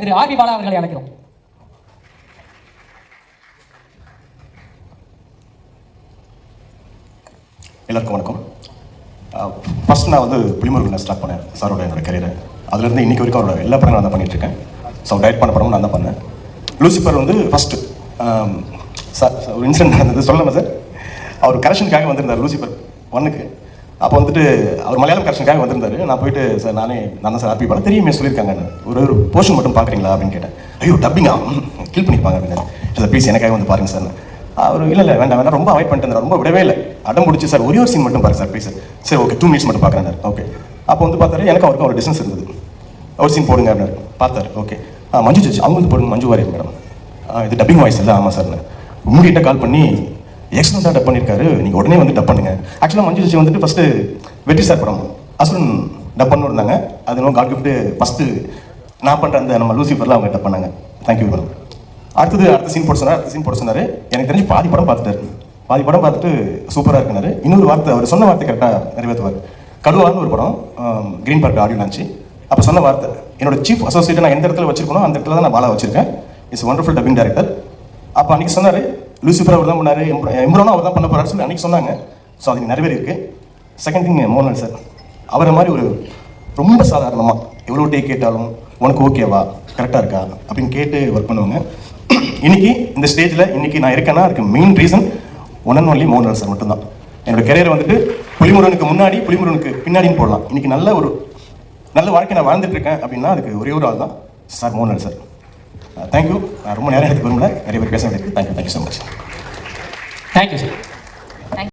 திரு R B Bala அவர்களை அழைக்கிறோம். எல்லாருக்கும் வணக்கம். ஃபர்ஸ்ட் நான் வந்து புலிமுருகன் ஸ்டார்ட் பண்ணேன் சாரோட என்னோட கரியரை. அதுலேருந்து இன்னைக்கு வரைக்கும் அவரோட எல்லா படங்களும் நான் தான் பண்ணிட்டு இருக்கேன். ஸோ டைரக்ட் பண்ண படமும் நான் தான் பண்ணேன். லூசிஃபர் வந்து ஃபர்ஸ்ட் சார் ஒரு இன்சிடென்ட் நடந்தது சொல்லலாமா சார்? அவர் கரெக்ஷனுக்காக வந்திருந்தார் லூசிஃபர் 1க்கு. அப்போ வந்துட்டு அவர் மலையாளம் கரெக்ஷனுக்காக வந்திருந்தாரு. நான் போயிட்டு சார் நான் தான் சார் ஆர்பி படம் தெரியுமே சொல்லியிருக்காங்க, ஒரு போர்ஷன் மட்டும் பார்க்குறீங்களா அப்படின்னு கேட்டேன். ஐயோ டப்பிங்கா கில் பண்ணிப்பாங்க அப்படின்னு சார் ப்ளீஸ் எனக்காக வந்து பாருங்க சார். அவர் இல்லை வேண்டாம் வேண்டாம் ரொம்ப அவாய்ட் பண்ணிட்டு ரொம்ப விடவே இல்லை, அடம் பிடிச்சி சார் ஒரே ஒரு சீன் மட்டும் பாருங்க சார் ப்ளீஸ் சார். சரி ஓகே 2 மினிட்ஸ் மட்டும் பார்க்குறேன். ஓகே அப்போ வந்து பார்த்தாரு எனக்கு அவருக்கும் ஒரு டிஸ்டன்ஸ் இருந்தது. ஒரு சீன் போடுங்க அப்படின்னு பார்த்தாரு. ஓகே மஞ்சு சச்சி அவங்க வந்து போடுங்க, மஞ்சு வாரியர் மேடம் இது டப்பிங் வாய்ஸ் இல்லை. ஆமாம் சார் உங்கள்கிட்ட கால் பண்ணி எக்ஸலண்ட்டாக டப் பண்ணியிருக்காரு, நீங்கள் உடனே வந்து டப் பண்ணுங்க. ஆக்சுவலாக மஞ்சு சச்சி வந்துட்டு ஃபஸ்ட்டு வெற்றி சார் படம் அசுரன் டப் பண்ணு இருந்தாங்க. அது இன்னும் காட் கிஃப்ட்டு ஃபஸ்ட்டு நான் பண்ணுற அந்த நம்ம லூசிஃபரில் அவங்க டப் பண்ணாங்க. Thank you madam. அடுத்த சீன் போட சொன்னார். எனக்கு தெரிஞ்சு பாதி படம் பார்த்துட்டு சூப்பராக இருக்குனாரு. இன்னொரு வார்த்தை அவர் சொன்ன வார்த்தை கரெக்டாக நிறைவேற்றுவார். கடுவான்னு ஒரு படம் கிரீன் பார்க் ஆடியோ லான்ச்சு. அப்போ சொன்ன வார்த்தை என்னோட சீஃப் அசோசியேட் நான் எந்த இடத்துல வச்சிருக்கணும் அந்த இடத்துல தான் நான் பாலா வச்சிருக்கேன். It's wonderful dubbing director. அப்போ அன்றைக்கி சொன்னார் லூசிஃபர் அவர் தான் பண்ணார், எம்ப்ரோனா அவர் தான் பண்ண போகிறாரு சொல்லி அன்றைக்கி சொன்னாங்க. ஸோ அது நிறைவேறி இருக்கு. செகண்ட் திங் மோகன்லால் சார் அவரை மாதிரி ஒரு ரொம்ப சாதாரணமாக எவ்வளோ டே கேட்டாலும் உனக்கு ஓகேவா கரெக்டாக இருக்கா அப்படின்னு கேட்டு ஒர்க் பண்ணுவாங்க. இன்னைக்கு இந்த ஸ்டேஜில் இன்னைக்கு நான் இருக்கேன்னா அதுக்கு main reason one and only Mohanlal sir மட்டும்தான். என்னோட கரியர் வந்துட்டு புலிமுருகனுக்கு முன்னாடி புலிமுருகனுக்கு பின்னாடின்னு போடலாம். இன்னைக்கு நல்ல வாழ்க்கை நான் வாழ்ந்துட்டு இருக்கேன் அப்படின்னா அதுக்கு ஒரே ஒரு ஆள் தான் சார் மோகன்லால் சார். தேங்க்யூ. நான் ரொம்ப நேரம் எடுத்துக்க விரும்பல, நிறைய பேர் பேச வேண்டியிருக்கு. Thank you so much. Thank you sir.